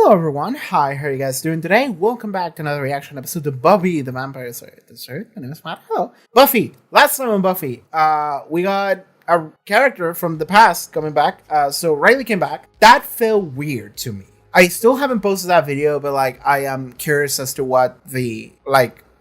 Hello everyone, hi, how are you guys doing today? Welcome back to another reaction episode of Buffy the Vampire Slayer. My name is Matt. Hello. Buffy! Last time on Buffy, we got a character from the past coming back. So Riley came back. That felt weird to me. I still haven't posted that video, but I am curious as to what the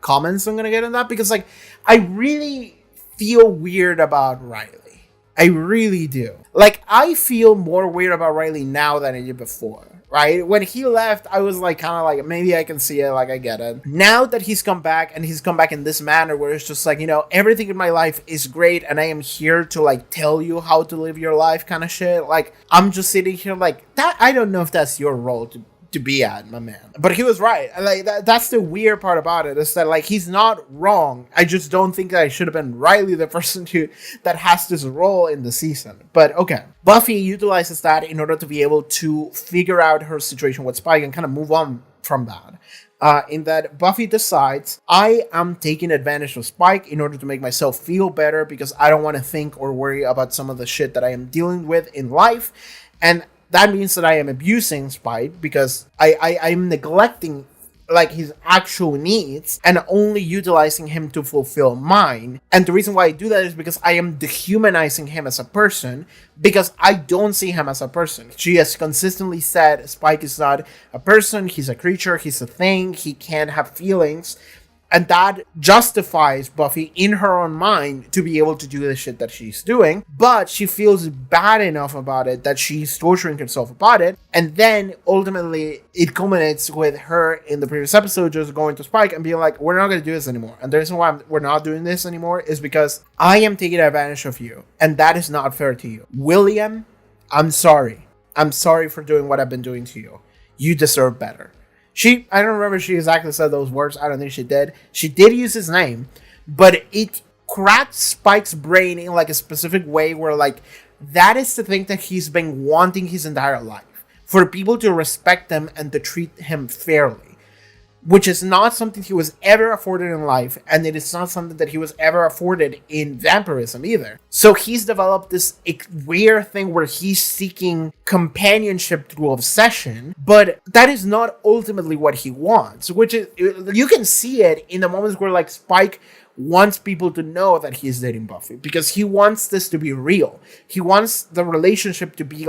comments I'm gonna get on that, because I really feel weird about Riley. I really do. I feel more weird about Riley now than I did before, right? When he left, I was maybe I can see it, I get it. Now that he's come back, and he's come back in this manner where it's just everything in my life is great, and I am here to tell you how to live your life kind of shit. I'm just sitting here that. I don't know if that's your role to be at, my man. But he was right. That's the weird part about it, is that he's not wrong. I just don't think that I should have been Riley the person that has this role in the season. But okay. Buffy utilizes that in order to be able to figure out her situation with Spike and kind of move on from that. In that Buffy decides, I am taking advantage of Spike in order to make myself feel better, because I don't want to think or worry about some of the shit that I am dealing with in life. And that means that I am abusing Spike, because I'm neglecting his actual needs and only utilizing him to fulfill mine. And the reason why I do that is because I am dehumanizing him as a person, because I don't see him as a person. She has consistently said Spike is not a person, he's a creature, he's a thing, he can't have feelings. And that justifies Buffy in her own mind to be able to do the shit that she's doing. But she feels bad enough about it that she's torturing herself about it. And then ultimately it culminates with her in the previous episode just going to Spike and being like, we're not going to do this anymore. And the reason why we're not doing this anymore is because I am taking advantage of you. And that is not fair to you. William, I'm sorry. I'm sorry for doing what I've been doing to you. You deserve better. I don't remember if she exactly said those words. I don't think she did. She did use his name, but it cracked Spike's brain in a specific way where that is the thing that he's been wanting his entire life. For people to respect him and to treat him fairly. Which is not something he was ever afforded in life, and it is not something that he was ever afforded in vampirism either. So he's developed this weird thing where he's seeking companionship through obsession, but that is not ultimately what he wants, which is, you can see it in the moments where Spike wants people to know that he's dating Buffy, because he wants this to be real. He wants the relationship to be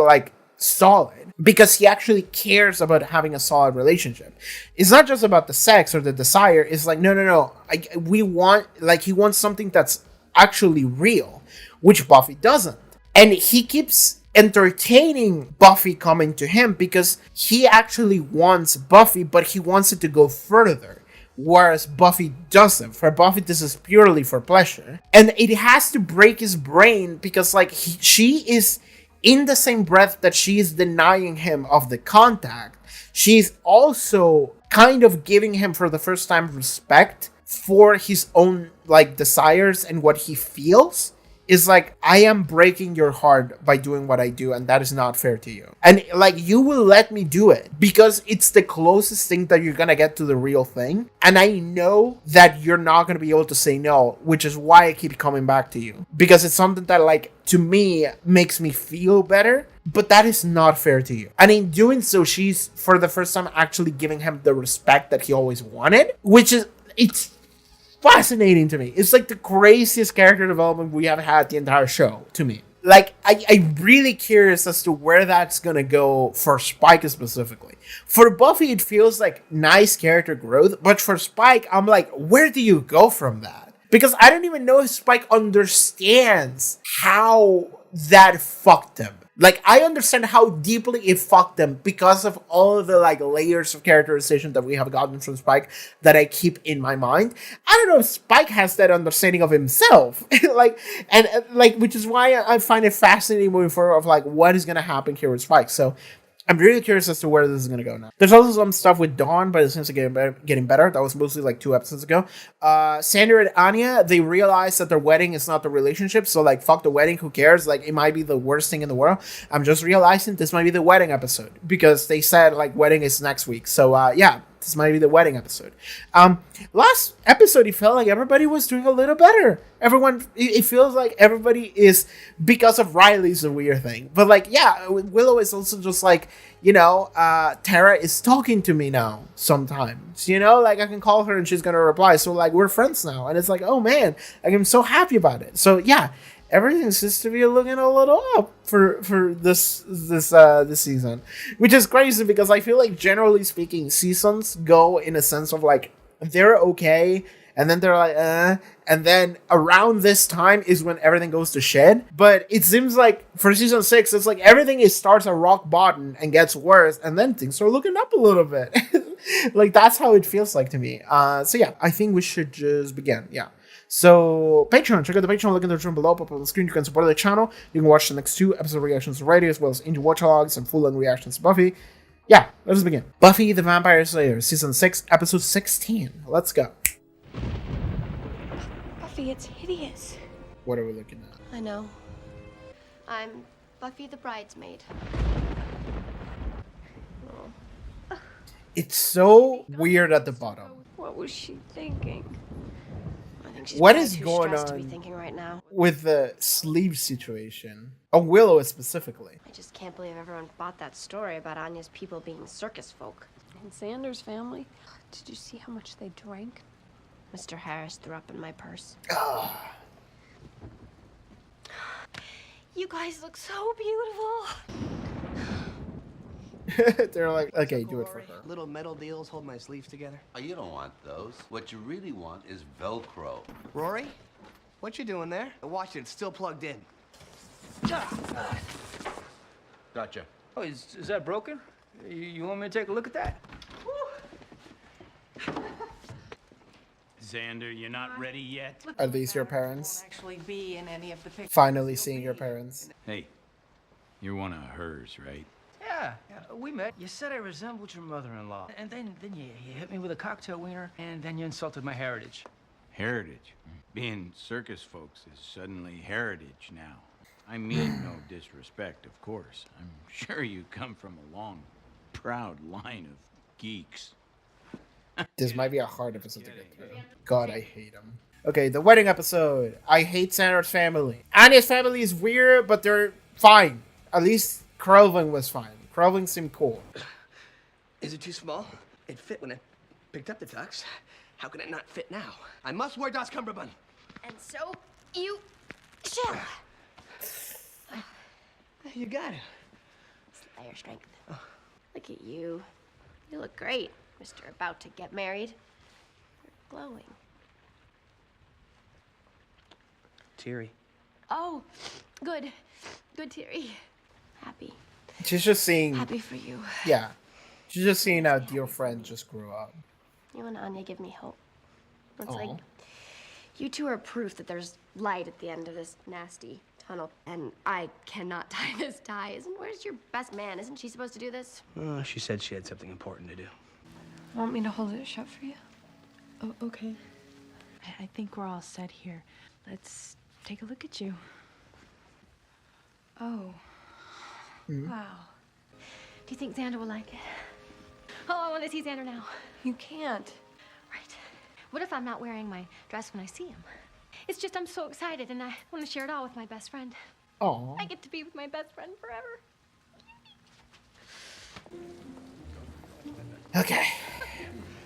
solid, because he actually cares about having a solid relationship. It's not just about the sex or the desire. It's no. He wants something that's actually real, which Buffy doesn't. And he keeps entertaining Buffy coming to him because he actually wants Buffy, but he wants it to go further. Whereas Buffy doesn't. For Buffy, this is purely for pleasure. And it has to break his brain because she is, in the same breath that she is denying him of the contact, she's also kind of giving him for the first time respect for his own desires and what he feels. Is I am breaking your heart by doing what I do, and that is not fair to you. And you will let me do it because it's the closest thing that you're gonna get to the real thing. And I know that you're not gonna be able to say no, which is why I keep coming back to you. Because it's something that to me makes me feel better, but that is not fair to you. And in doing so, she's for the first time actually giving him the respect that he always wanted, which is, it's fascinating to me. It's the craziest character development we have had the entire show, to me. I'm really curious as to where that's gonna go for Spike specifically. For Buffy, it feels nice character growth, but for Spike, I'm where do you go from that? Because I don't even know if Spike understands how that fucked him. I understand how deeply it fucked them because of all of the layers of characterization that we have gotten from Spike that I keep in my mind. I don't know if Spike has that understanding of himself, which is why I find it fascinating moving forward of what is gonna happen here with Spike. So I'm really curious as to where this is going to go now. There's also some stuff with Dawn, but it seems to be getting better. That was mostly 2 episodes ago. Sandra and Anya, they realize that their wedding is not the relationship. So fuck the wedding. Who cares? It might be the worst thing in the world. I'm just realizing this might be the wedding episode because they said wedding is next week. So yeah, this might be the wedding episode. Last episode, it felt like everybody was doing a little better. Everyone, it feels like everybody is, because of Riley's a weird thing. But like, yeah, Willow is also just like, Tara is talking to me now sometimes, like I can call her and she's going to reply. So like, we're friends now. And it's like, oh man, like, I'm so happy about it. So yeah, everything seems to be looking a little up for this season, which is crazy because I feel like generally speaking, seasons go in a sense of like they're okay, and then they're like, and then around this time is when everything goes to shit. But it seems like for season 6, it's like everything starts at rock bottom and gets worse, and then things are looking up a little bit. Like that's how it feels like to me. So yeah, I think we should just begin. Yeah. So, Patreon, check out the Patreon link in the description below, up on the screen. You can support the channel. You can watch the next 2 episode reactions already, as well as indie watchalogs and full-length reactions to Buffy. Yeah, let's begin. Buffy the Vampire Slayer, Season 6, Episode 16. Let's go. Buffy, it's hideous. What are we looking at? I know. I'm Buffy the bridesmaid. Oh. It's so weird at the bottom. What was she thinking? What is going on to be thinking right now. with the sleeve situation? On Willow specifically. I just can't believe everyone bought that story about Anya's people being circus folk. And Xander's family. Did you see how much they drank? Mr. Harris threw up in my purse. You guys look so beautiful. They're like, okay, do it for her. Little metal deals hold my sleeves together. Oh, you don't want those. What you really want is Velcro. Rory, what you doing there? Watch it, it's still plugged in. Gotcha. Oh, is that broken? You want me to take a look at that? Xander, you're not ready yet? Are these your parents? Actually be in any of the pictures. Finally seeing your parents. Hey, you're one of hers, right? Yeah, we met. You said I resembled your mother-in-law. And then you hit me with a cocktail wiener, and then you insulted my heritage. Heritage. Being circus folks is suddenly heritage now. I mean no disrespect, of course. I'm sure you come from a long, proud line of geeks. This might be a hard episode to get through. God, I hate him. Okay, the wedding episode. I hate Xander's family. Anya's family is weird, but they're fine. At least Karl was fine. Karl seemed cool. Is it too small? It fit when I picked up the tux. How can it not fit now? I must wear Das Cumberbund. And so you shall. You got it. Slayer strength. Look at you. You look great, Mr. About to get married. You're glowing. Teary. Oh, good. Good, Terry. Happy. She's just seeing. Happy for you. Yeah. She's just seeing how dear friend just grew up. You and Anya give me hope. It's Aw. like you two are proof that there's light at the end of this nasty tunnel. And I cannot tie this tie. Where's your best man? Isn't she supposed to do this? She said she had something important to do. Want me to hold it shut for you? Oh, okay. I think we're all set here. Let's take a look at you. Oh. Wow. Do you think Xander will like it? Oh, I want to see Xander now. You can't. Right. What if I'm not wearing my dress when I see him? It's just I'm so excited and I want to share it all with my best friend. Oh. I get to be with my best friend forever. Okay.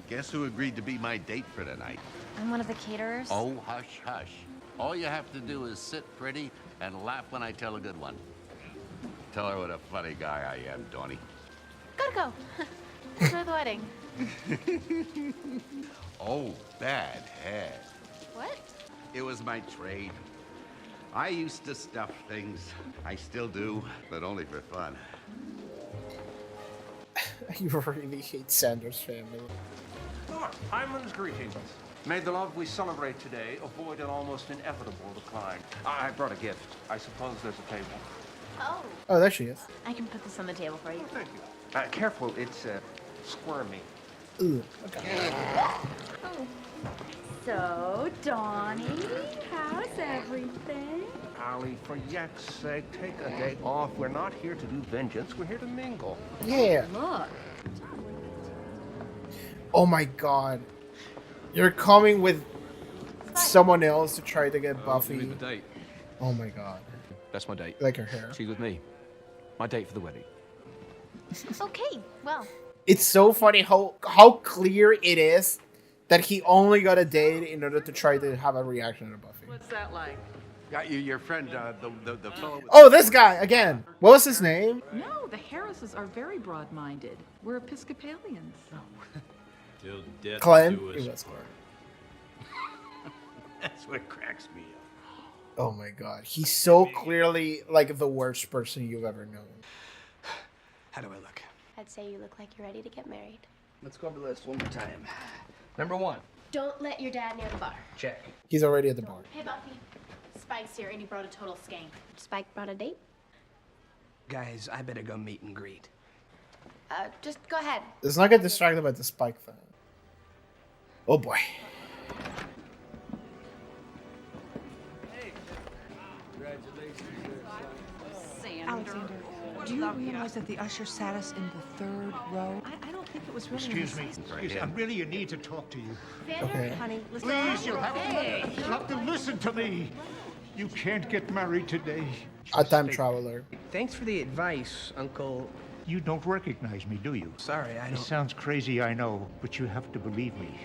Guess who agreed to be my date for tonight? I'm one of the caterers. Oh, hush, hush. All you have to do is sit pretty and laugh when I tell a good one. Tell her what a funny guy I am, Donnie. Gotta go. Enjoy the wedding. Oh, bad head. What? It was my trade. I used to stuff things. I still do, but only for fun. You really hate Xander's family. Hyman's greetings. May the love we celebrate today avoid an almost inevitable decline. I brought a gift. I suppose there's a table. Oh. Oh, there she is. I can put this on the table for you. Oh, thank you. Careful, it's squirmy. Ooh, okay. Oh. So, Donnie, how's everything? Allie, for yak's sake, take a day off. We're not here to do vengeance. We're here to mingle. Yeah. Look. Oh my god. You're coming with someone else to try to get Buffy. date. Oh my god. That's my date. Like her hair. She's with me. My date for the wedding. Okay, well, It's so funny how clear it is that he only got a date in order to try to have a reaction to Buffy. What's that like? Got you, your friend, the fellow. Oh, this guy again. What was his name? No, the Harrises are very broad-minded. We're Episcopalians. Till death Clem. do It us. was Clem. That's what cracks me up. Oh my god. He's so clearly like the worst person you've ever known. How do I look? I'd say you look like you're ready to get married. Let's go over the list one more time. Number 1. Don't let your dad near the bar. Check. He's already at the bar. hey Buffy, Spike's here and he brought a total skank. Spike brought a date. Guys, I better go meet and greet. Just go ahead. Let's not get distracted by the Spike thing. Oh boy. Alexander, do you realize that the usher sat us in the 3rd row? I don't think it was really Excuse me. necessary. Excuse me. I really need to talk to you. Okay. Honey, listen. Please, you'll have to listen to me. You can't get married today. A time traveler. Thanks for the advice, Uncle. You don't recognize me, do you? Sorry, I It don't. sounds crazy, I know, but you have to believe me.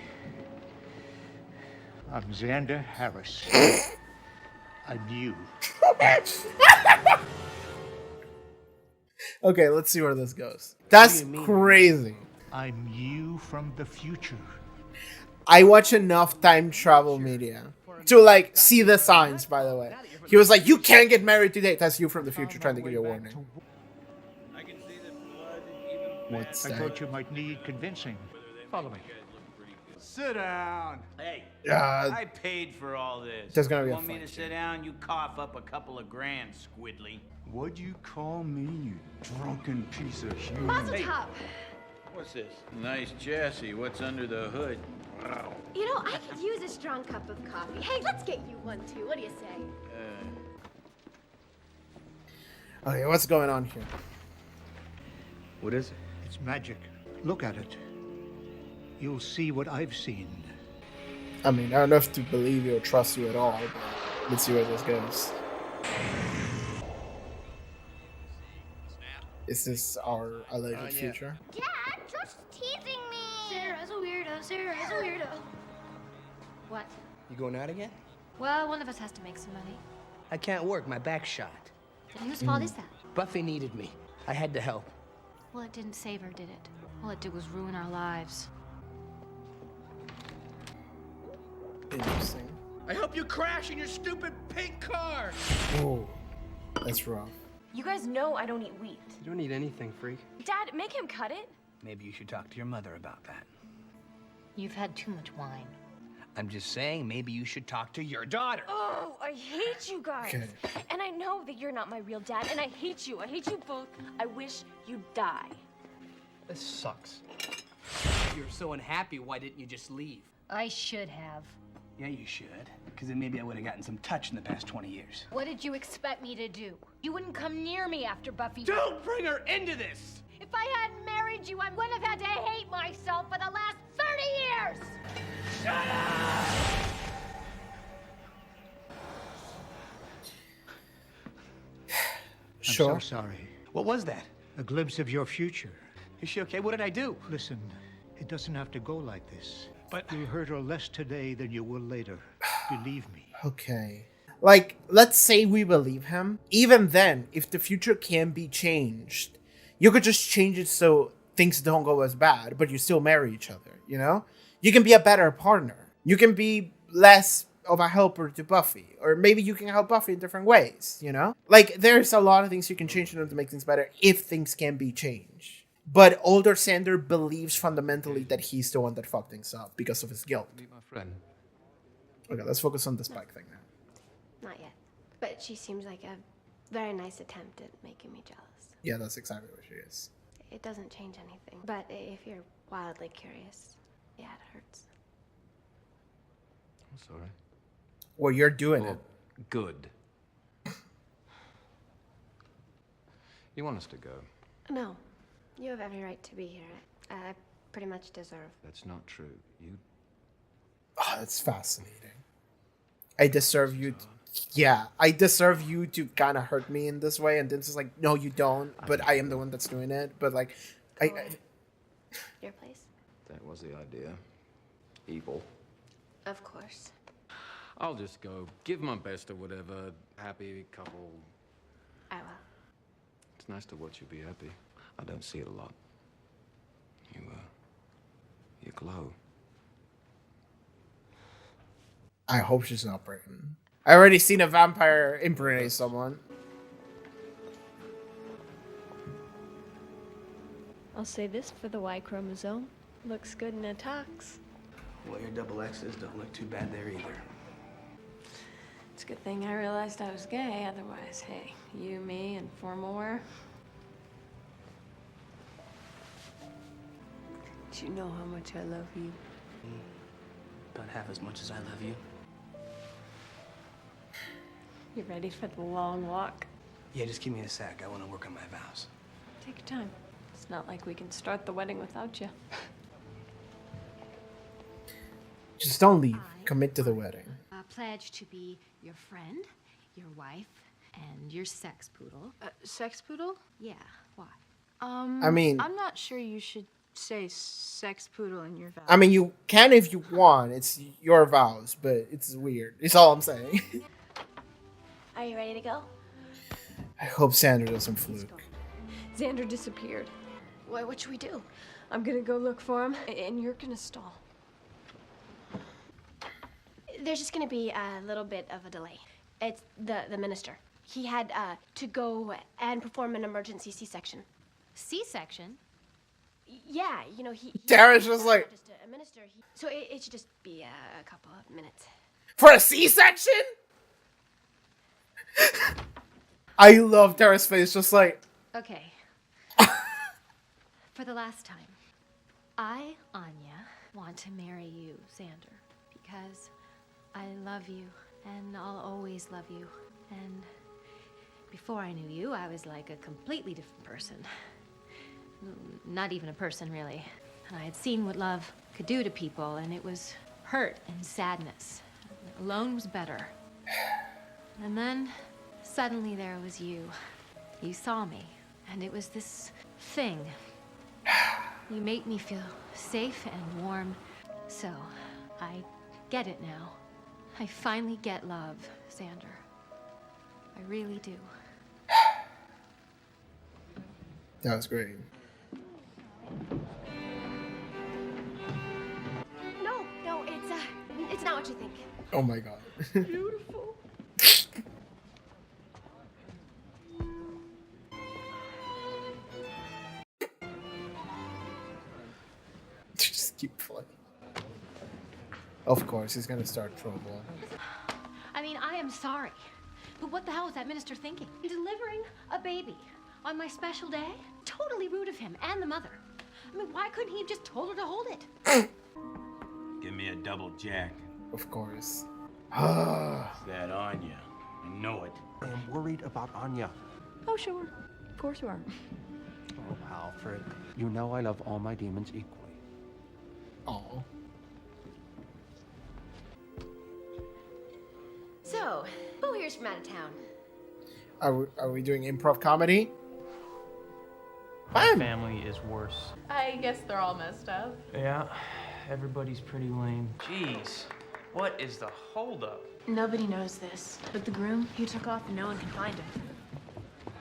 I'm Xander Harris. I'm you. Okay, let's see where this goes. That's crazy. I'm you from the future. I watch enough time travel media to like see the signs, by the way. He was like, you can't get married today. That's you from the future trying to give you a warning. What's I that? thought you might need convincing. Follow me. Sit down. Hey, Uh, I paid for all this. there's gonna be a Want me fight. to sit down? You cough up a couple of grand, Squidly. What'd you call me, you drunken piece of human? Mazel tov. What's this? Nice chassis. What's under the hood? Wow. You know, I could use a strong cup of coffee. Hey, let's get you one too. What do you say? Okay, what's going on here? What is it? It's magic. Look at it. You'll see what I've seen. I mean, I don't know if to believe you or trust you at all, but let's see where this goes. Is this our alleged future? Dad, just teasing me. Sarah's a weirdo. Sarah's a weirdo. What? You going out again? Well, one of us has to make some money. I can't work. My back's shot. And whose fault is that? Buffy needed me. I had to help. Well, it didn't save her, did it? All it did was ruin our lives. Interesting. I hope you crash in your stupid pink car. Oh, that's rough. You guys know I don't eat wheat. You don't need anything, freak. Dad, make him cut it. Maybe you should talk to your mother about that. You've had too much wine. I'm just saying, maybe you should talk to your daughter. Oh, I hate you guys. Okay. And I know that you're not my real dad, and I hate you. I hate you both. I wish you'd die. This sucks. You're so unhappy, why didn't you just leave? I should have. Yeah, you should. Because then maybe I would have gotten some touch in the past 20 years. What did you expect me to do? You wouldn't come near me after Buffy. Don't bring her into this! If I hadn't married you, I would have had to hate myself for the last 30 years! Sure. I'm so sorry. What was that? A glimpse of your future. Is she okay? What did I do? Listen, it doesn't have to go like this. But You'll hurt her less today than you will later. Believe me. Okay. Like, let's say we believe him. Even then, if the future can be changed, you could just change it so things don't go as bad, but you still marry each other, you know? You can be a better partner. You can be less of a helper to Buffy. Or maybe you can help Buffy in different ways, you know? Like, there's a lot of things you can change in order to make things better if things can be changed. But older Xander believes fundamentally that he's the one that fucked things up because of his guilt. Meet my friend. Okay, let's focus on the Spike thing now. Not yet. But she seems like a very nice attempt at making me jealous. Yeah, that's exactly what she is. It doesn't change anything. But if you're wildly curious, yeah, it hurts. I'm sorry. Well, you're doing it. Good. You want us to go? No, you have every right to be here. I pretty much deserve. That's not true. You... Oh, that's fascinating. I deserve you. Yeah, I deserve you to kind of hurt me in this way. And then it's like, no, you don't. But I am the one that's doing it. But like, Your place? That was the idea. Evil. Of course. I'll just go. Give my best or whatever. Happy couple. I will. It's nice to watch you be happy. I don't see it a lot. You glow. I hope she's not pregnant. I already seen a vampire impregnate someone. I'll say this for the Y chromosome. Looks good in a tox. Well, your double X's don't look too bad there either. It's a good thing I realized I was gay, otherwise, hey, you, me, and 4 more. Do you know how much I love you? About half as much as I love you. You ready for the long walk? Yeah, just give me a sec. I want to work on my vows. Take your time. It's not like we can start the wedding without you. Just don't leave. Commit to the wedding. Pledge to be your friend, your wife, and your sex poodle. Sex poodle? Yeah, why? I mean, I'm not sure you should say sex poodle in your vows. I mean, you can if you want. It's your vows, but it's weird. It's all I'm saying. Are you ready to go? I hope Sandra doesn't fluke. Xander disappeared. What should we do? I'm gonna go look for him, and you're gonna stall. There's just gonna be a little bit of a delay. It's the minister. He had to go and perform an emergency C-section. C-section? Yeah, you know, he Tara's just like... Just a minister. So it should just be a couple of minutes. For a C-section? I love Tara's face, just like... Okay. For the last time, I, Anya, want to marry you, Xander, because I love you, and I'll always love you. And before I knew you, I was like a completely different person. Not even a person, really. And I had seen what love could do to people, and it was hurt and sadness. Alone was better. And then, suddenly there was you. You saw me, and it was this thing. You made me feel safe and warm. So, I get it now. I finally get love, Xander. I really do. That was great. No, it's not what you think. Oh my god. Beautiful. Just keep playing. Of course, he's gonna start trouble. I mean, I am sorry. But what the hell was that minister thinking? Delivering a baby on my special day? Totally rude of him and the mother. I mean, why couldn't he have just told her to hold it? Give me a double jack. Of course. It's that Anya. I know it. I am worried about Anya. Oh, sure. Of course you are. Oh, Alfred. You know I love all my demons equally. Oh. So, who here's from out of town? Are we doing improv comedy? My family is worse. I guess they're all messed up. Yeah, everybody's pretty lame. Jeez, what is the holdup? Nobody knows this, but the groom, he took off and no one can find him.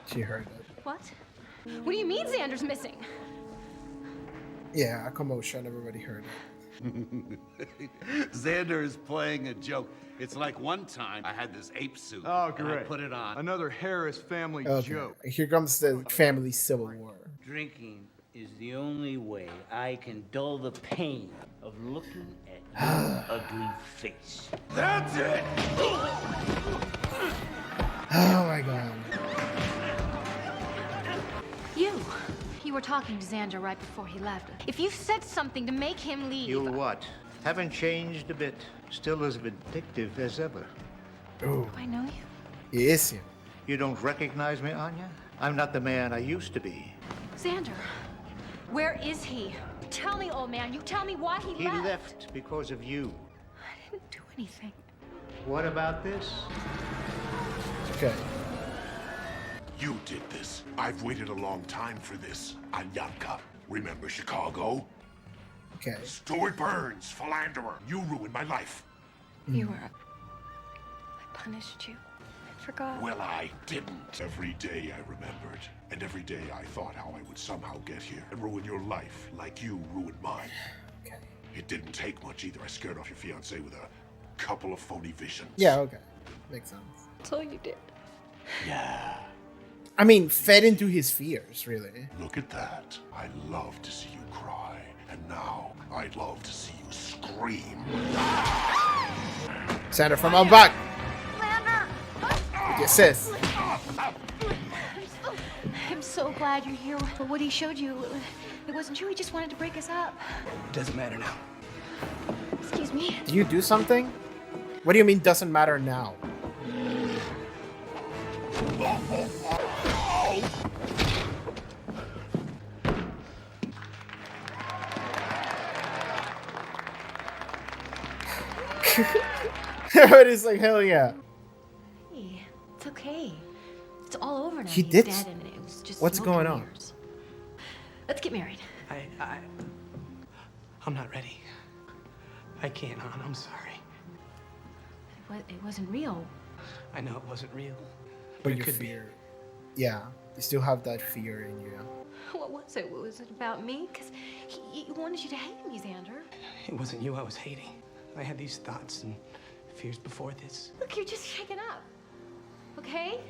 She heard it. What? What do you mean Xander's missing? Yeah, a commotion. Everybody heard it. Xander is playing a joke. It's like one time I had this ape suit. Oh, and I great. put it on. Another Harris family Okay. joke. Here comes the family civil war. Drinking is the only way I can dull the pain of looking at your ugly face. That's it! Oh my god. You were talking to Xander right before he left. If you said something to make him leave... You what? Haven't changed a bit. Still as vindictive as ever. Oh. Do I know you? Yes, you. You don't recognize me, Anya? I'm not the man I used to be. Xander, Where is he? Tell me, old man. You tell me why he left. He left because of you. I didn't do anything. What about this? Okay. You did this. I've waited a long time for this. Anyanka. Remember Chicago? Okay. Stuart Burns, philanderer. You ruined my life. You were. I punished you. I forgot. Well, I didn't. Every day I remembered. And every day I thought how I would somehow get here and ruin your life like you ruined mine. Okay. It didn't take much either. I scared off your fiancé with a couple of phony visions. Yeah, okay. Makes sense. That's all you did. Yeah. I mean, fed into his fears, really. Look at that. I love to see you cry. And now, I'd love to see you scream. Sander from our back. Lander! With your sis. I'm so glad you're here. But what he showed you, it wasn't true. He just wanted to break us up. It doesn't matter now. Excuse me. Did you do something? What do you mean doesn't matter now? Everybody's like, hell yeah. Hey, it's okay. It's all over now. He He's did? dead and it was just What's smoke going and on? mirrors. Let's get married. I'm not ready. I can't, hon. I'm sorry. It wasn't real. I know it wasn't real. But it your could fear. Yeah, you still have that fear in you. What was it? Was it about me? Because he wanted you to hate me, Xander. It wasn't you I was hating. I had these thoughts and fears before this. Look, you're just shaken up. Okay?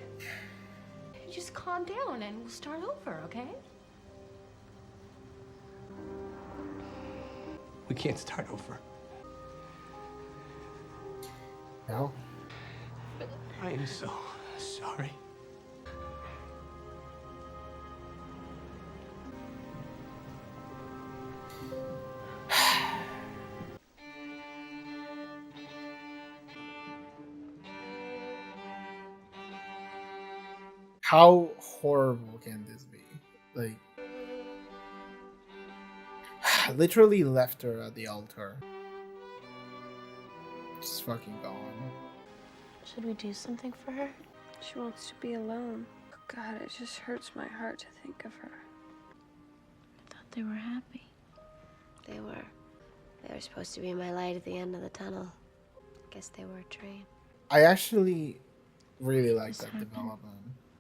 You just calm down and we'll start over, okay? We can't start over. No? I am so sorry. How horrible can this be? Like, literally left her at the altar. Just fucking gone. Should we do something for her? She wants to be alone. God, it just hurts my heart to think of her. I thought they were happy. They were. They were supposed to be my light at the end of the tunnel. Guess they were a train. I actually really like that development.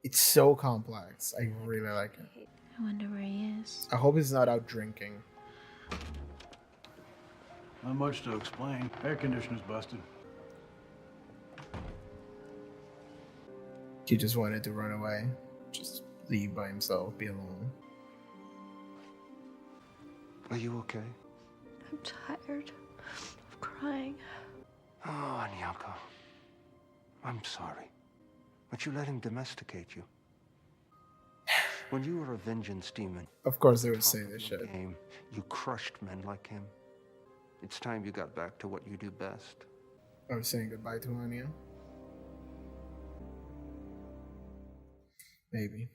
It's so complex. I really like it. I wonder where he is. I hope he's not out drinking. Not much to explain. Air conditioner's busted. He just wanted to run away. Just leave by himself, be alone. Are you okay? I'm tired of crying. Oh, Anyanka. I'm sorry. But you let him domesticate you. When you were a vengeance demon, Of course they would say this shit. game, you crushed men like him. It's time you got back to what you do best. I was saying goodbye to Anya. Maybe.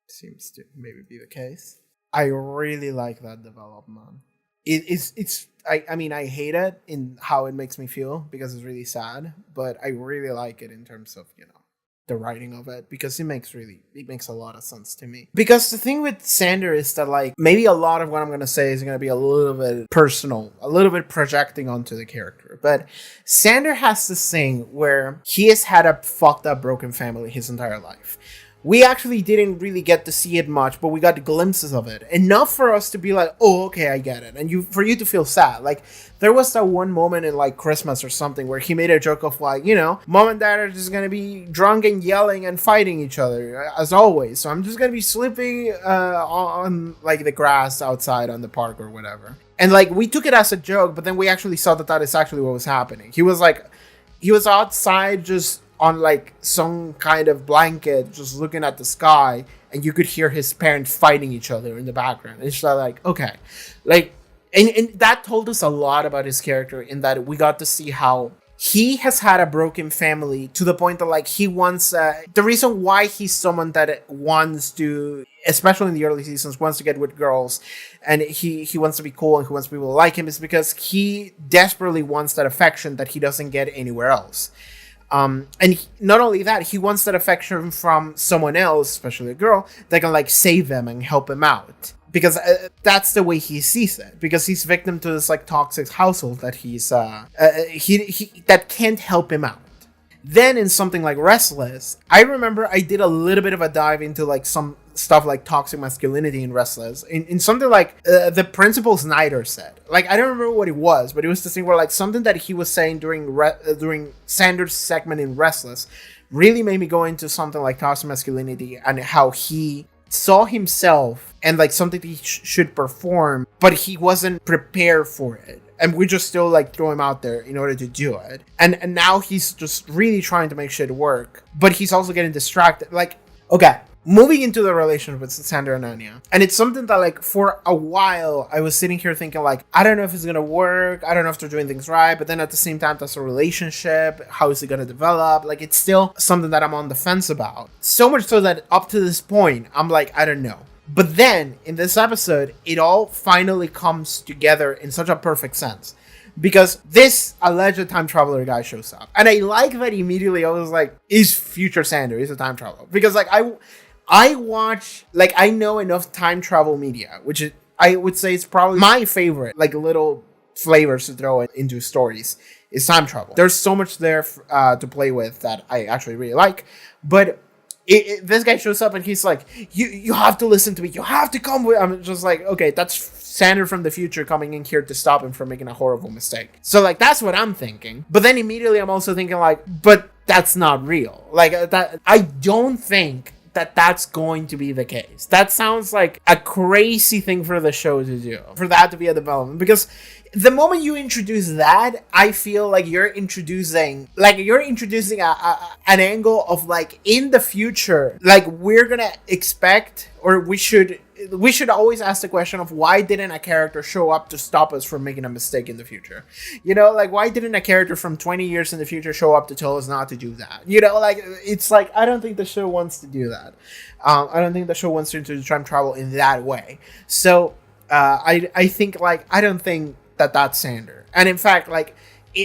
Seems to maybe be the case. I really like that development. I mean, I hate it in how it makes me feel because it's really sad, but I really like it in terms of, the writing of it, because it makes a lot of sense to me. Because the thing with Sander is that, like, maybe a lot of what I'm going to say is going to be a little bit personal, a little bit projecting onto the character, but Sander has this thing where he has had a fucked up broken family his entire life. We actually didn't really get to see it much, but we got glimpses of it. Enough for us to be like, oh, okay, I get it. And for you to feel sad. Like, there was that one moment in, like, Christmas or something where he made a joke of, like, mom and dad are just going to be drunk and yelling and fighting each other, as always. So I'm just going to be sleeping on, like, the grass outside on the park or whatever. And, like, we took it as a joke, but then we actually saw that is actually what was happening. He was outside just on, like, some kind of blanket, just looking at the sky, and you could hear his parents fighting each other in the background. It's like, okay. Like, and that told us a lot about his character, in that we got to see how he has had a broken family to the point that like he wants the reason why he's someone that wants to, especially in the early seasons, wants to get with girls and he wants to be cool and he wants people to like him is because he desperately wants that affection that he doesn't get anywhere else. Not only that, he wants that affection from someone else, especially a girl, that can like save him and help him out. Because that's the way he sees it. Because he's victim to this like toxic household that he's that can't help him out. Then in something like Restless, I remember I did a little bit of a dive into like some stuff like toxic masculinity in Restless. In something like the Principal Snyder said. Like I don't remember what it was, but it was this thing where like something that he was saying during Sanders' segment in Restless really made me go into something like toxic masculinity and how he saw himself and like something that he should perform, but he wasn't prepared for it. And we just still like throw him out there in order to do it. And now he's just really trying to make shit work, but he's also getting distracted. Like, okay, moving into the relationship with Sandra and Anya. And it's something that like for a while I was sitting here thinking like, I don't know if it's gonna work. I don't know if they're doing things right. But then at the same time, that's a relationship. How is it gonna develop? Like it's still something that I'm on the fence about. So much so that up to this point, I'm like, I don't know. But then in this episode, it all finally comes together in such a perfect sense. Because this alleged time traveler guy shows up. And I like that immediately I was like, is future Sander, is a time traveler. Because like I watch, like I know enough time travel media, which is, I would say is probably my favorite, like little flavors to throw into stories, is time travel. There's so much there to play with that I actually really like. But this guy shows up and he's like, you have to listen to me. You have to come with. I'm just like, okay, that's Sander from the future coming in here to stop him from making a horrible mistake. So like, that's what I'm thinking. But then immediately I'm also thinking like, but that's not real. Like that, I don't think that's going to be the case. That sounds like a crazy thing for the show to do, for that to be a development, because the moment you introduce that, I feel like you're introducing an angle of like in the future, like we're gonna expect, or we should always ask the question of why didn't a character show up to stop us from making a mistake in the future? You know, like why didn't a character from 20 years in the future show up to tell us not to do that? You know, like it's like, I don't think the show wants to do that. I don't think the show wants to do time travel in that way. So I think like, I don't think that's Sander. And in fact, like,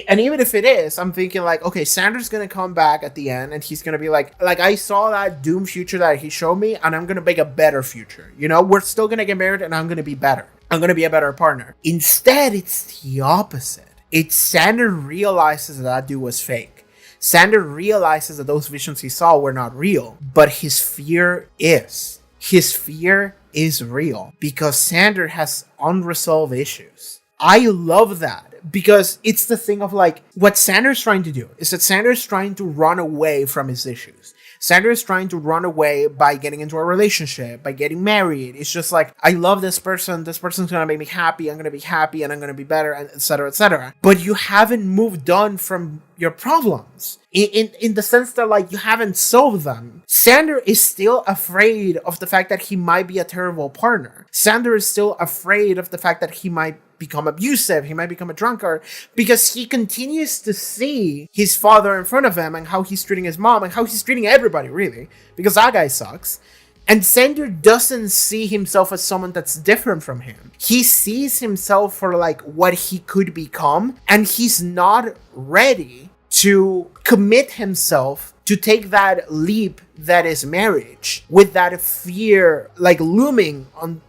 and even if it is, I'm thinking like, okay, Sander's gonna come back at the end and he's gonna be like I saw that doomed future that he showed me and I'm gonna make a better future. You know, we're still gonna get married and I'm gonna be better. I'm gonna be a better partner. Instead, it's the opposite. It's Sander realizes that dude was fake. Sander realizes that those visions he saw were not real, but his fear is. His fear is real because Sander has unresolved issues. I love that because it's the thing of like, what Sander's trying to do is that Sander's trying to run away from his issues. Sander is trying to run away by getting into a relationship, by getting married. It's just like, I love this person. This person's going to make me happy. I'm going to be happy and I'm going to be better, and etc., etc. But you haven't moved on from your problems in the sense that like you haven't solved them. Sander is still afraid of the fact that he might be a terrible partner. Sander is still afraid of the fact that he might become abusive, he might become a drunkard, because he continues to see his father in front of him and how he's treating his mom and how he's treating everybody, really, because that guy sucks. And Sander doesn't see himself as someone that's different from him. He sees himself for like what he could become, and he's not ready to commit himself to take that leap that is marriage, with that fear like looming on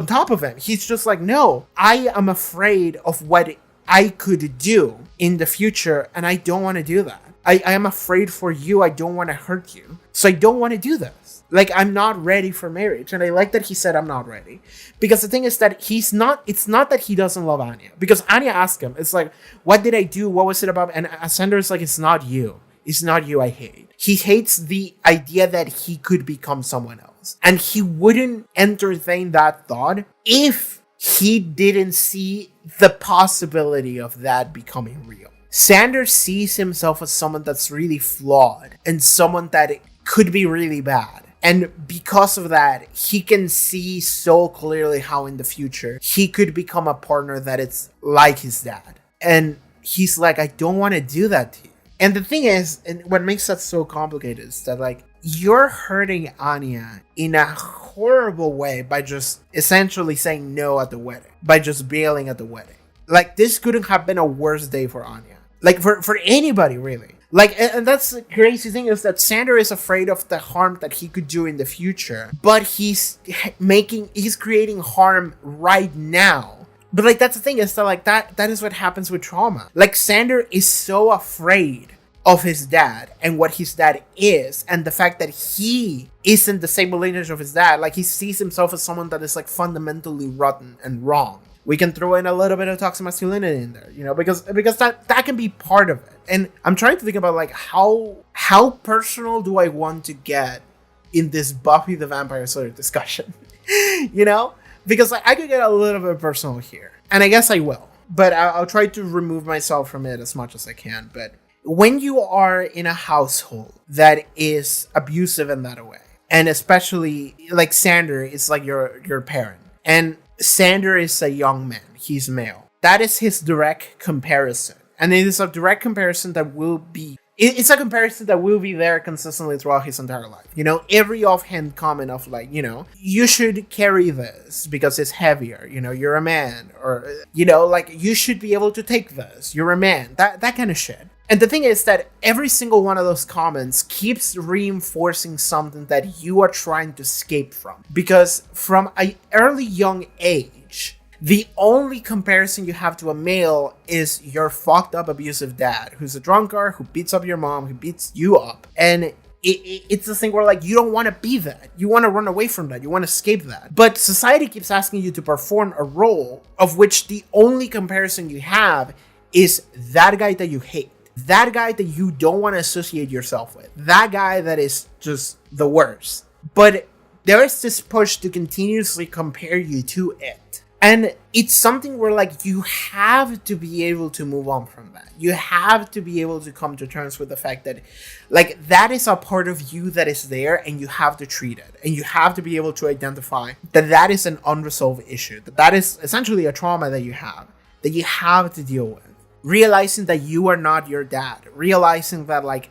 top of him. He's just like, no, I am afraid of what I could do in the future, and I don't want to do that. I am afraid for you. I don't want to hurt you. So I don't want to do this. Like, I'm not ready for marriage. And I like that he said I'm not ready. Because the thing is that it's not that he doesn't love Anya. Because Anya asked him, it's like, what did I do? What was it about? And Sander's like, it's not you. It's not you I hate. He hates the idea that he could become someone else. And he wouldn't entertain that thought if he didn't see the possibility of that becoming real. Sander sees himself as someone that's really flawed and someone that could be really bad. And because of that, he can see so clearly how in the future he could become a partner that it's like his dad. And he's like, I don't want to do that to you. And the thing is, and what makes that so complicated is that, like, you're hurting Anya in a horrible way by just essentially saying no at the wedding, by just bailing at the wedding. Like, this couldn't have been a worse day for Anya. Like, for anybody, really. Like, and that's the crazy thing, is that Xander is afraid of the harm that he could do in the future, but he's creating harm right now. But, like, that's the thing, is that, like, that is what happens with trauma. Like, Xander is so afraid of his dad and what his dad is, and the fact that he isn't the same lineage of his dad. Like, he sees himself as someone that is, like, fundamentally rotten and wrong. We can throw in a little bit of toxic masculinity in there, you know, because that can be part of it. And I'm trying to think about, like, how personal do I want to get in this Buffy the Vampire Slayer discussion, you know? Because, like, I could get a little bit personal here, and I guess I will, but I'll try to remove myself from it as much as I can. But when you are in a household that is abusive in that way, and especially, like, Xander is like your parent, and Xander is a young man, he's male, that is his direct comparison. And it is a direct comparison that will be, it's a comparison that will be there consistently throughout his entire life. You know, every offhand comment of, like, you know, you should carry this because it's heavier, you know, you're a man, or, you know, like, you should be able to take this, you're a man, that kind of shit. And the thing is that every single one of those comments keeps reinforcing something that you are trying to escape from. Because from an early young age, the only comparison you have to a male is your fucked up abusive dad, who's a drunkard, who beats up your mom, who beats you up. And it's this thing where, like, you don't want to be that. You want to run away from that. You want to escape that. But society keeps asking you to perform a role of which the only comparison you have is that guy that you hate. That guy that you don't want to associate yourself with. That guy that is just the worst. But there is this push to continuously compare you to it. And it's something where, like, you have to be able to move on from that. You have to be able to come to terms with the fact that, like, that is a part of you that is there, and you have to treat it. And you have to be able to identify that that is an unresolved issue. That is essentially a trauma that you have to deal with. Realizing that you are not your dad. Realizing that, like,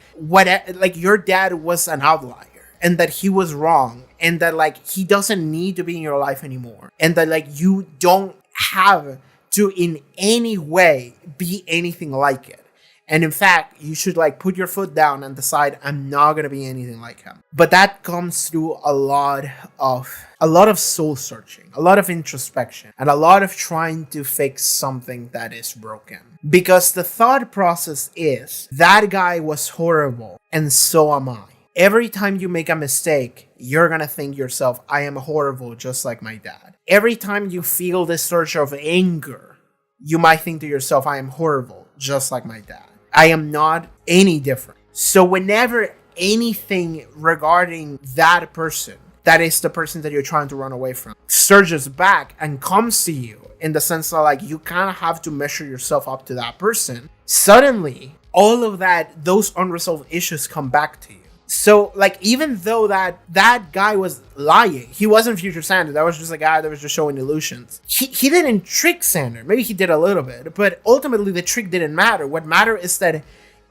your dad was an outlier. And that he was wrong, and that, like, he doesn't need to be in your life anymore, and that, like, you don't have to in any way be anything like it. And in fact, you should, like, put your foot down and decide, I'm not gonna be anything like him. But that comes through a lot of soul searching, a lot of introspection, and a lot of trying to fix something that is broken. Because the thought process is, that guy was horrible, and so am I. Every time you make a mistake, you're gonna think yourself, I am horrible just like my dad. Every time you feel this surge of anger, you might think to yourself, I am horrible just like my dad. I am not any different. So whenever anything regarding that person, that is the person that you're trying to run away from, surges back and comes to you in the sense that, like, you kind of have to measure yourself up to that person, suddenly all of those unresolved issues come back to you. So, like, even though that guy was lying, he wasn't Future Xander, that was just a guy that was just showing illusions. He didn't trick Xander. Maybe he did a little bit, but ultimately the trick didn't matter. What mattered is that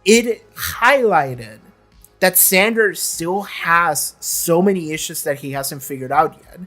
it highlighted that Xander still has so many issues that he hasn't figured out yet.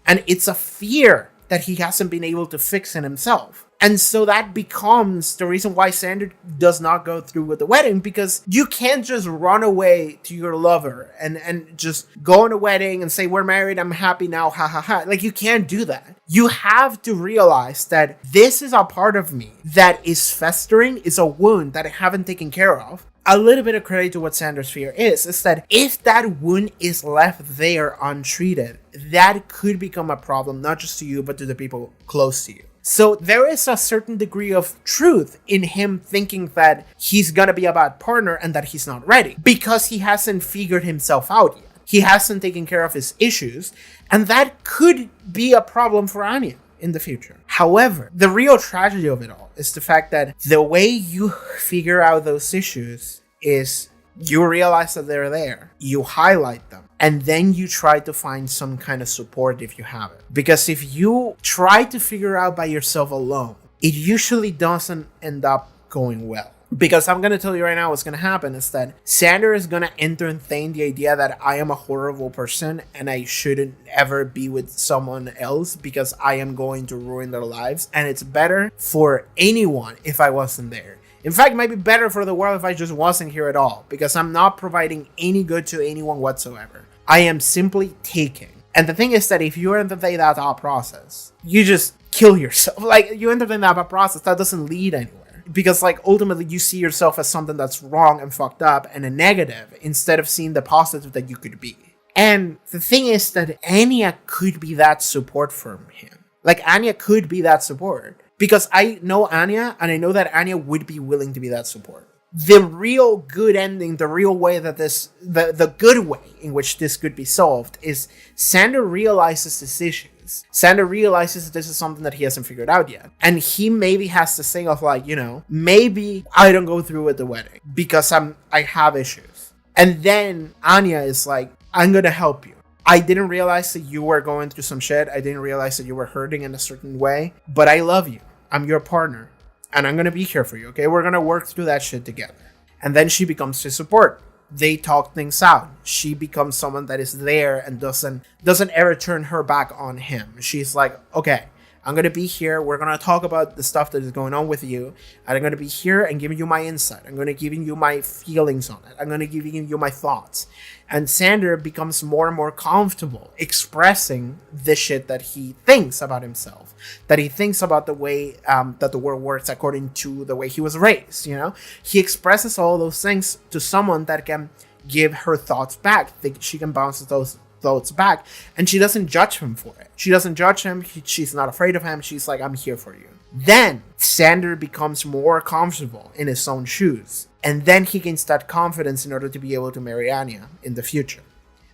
And it's a fear that he hasn't been able to fix in himself. And so that becomes the reason why Xander does not go through with the wedding, because you can't just run away to your lover and just go on a wedding and say, we're married, I'm happy now, ha ha ha. Like, you can't do that. You have to realize that this is a part of me that is festering, is a wound that I haven't taken care of. A little bit of credit to what Xander's fear is that if that wound is left there untreated, that could become a problem, not just to you, but to the people close to you. So there is a certain degree of truth in him thinking that he's gonna be a bad partner and that he's not ready, because he hasn't figured himself out yet. He hasn't taken care of his issues, and that could be a problem for Anya in the future. However, the real tragedy of it all is the fact that the way you figure out those issues is you realize that they're there, you highlight them, and then you try to find some kind of support if you have it. Because if you try to figure out by yourself alone, it usually doesn't end up going well. Because I'm going to tell you right now what's going to happen is that Xander is going to entertain the idea that I am a horrible person and I shouldn't ever be with someone else because I am going to ruin their lives. And it's better for anyone if I wasn't there. In fact, it might be better for the world if I just wasn't here at all, because I'm not providing any good to anyone whatsoever. I am simply taking. And the thing is that if you entertain that thought process, you just kill yourself. Like, you entertain that thought process, that doesn't lead anywhere. Because, like, ultimately you see yourself as something that's wrong and fucked up and a negative instead of seeing the positive that you could be. And the thing is that Anya could be that support for him. Like, Anya could be that support. Because I know Anya, and I know that Anya would be willing to be that support. The real good ending, the real way that the good way in which this could be solved is Xander realizes this issues. Xander realizes that this is something that he hasn't figured out yet. And he maybe has to think of like, you know, maybe I don't go through with the wedding because I have issues. And then Anya is like, I'm going to help you. I didn't realize that you were going through some shit. I didn't realize that you were hurting in a certain way, but I love you. I'm your partner and I'm going to be here for you. Okay. We're going to work through that shit together. And then she becomes his support. They talk things out. She becomes someone that is there and doesn't ever turn her back on him. She's like, okay, I'm going to be here. We're going to talk about the stuff that is going on with you. And I'm going to be here and giving you my insight. I'm going to give you my feelings on it. I'm going to give you my thoughts. And Xander becomes more and more comfortable expressing the shit that he thinks about himself. That he thinks about the way that the world works according to the way he was raised, you know? He expresses all those things to someone that can give her thoughts back. She can bounce those thoughts back, and she doesn't judge him for it. She doesn't judge him. She's not afraid of him. She's like, I'm here for you. Then Xander becomes more comfortable in his own shoes, and then he gains that confidence in order to be able to marry Anya in the future.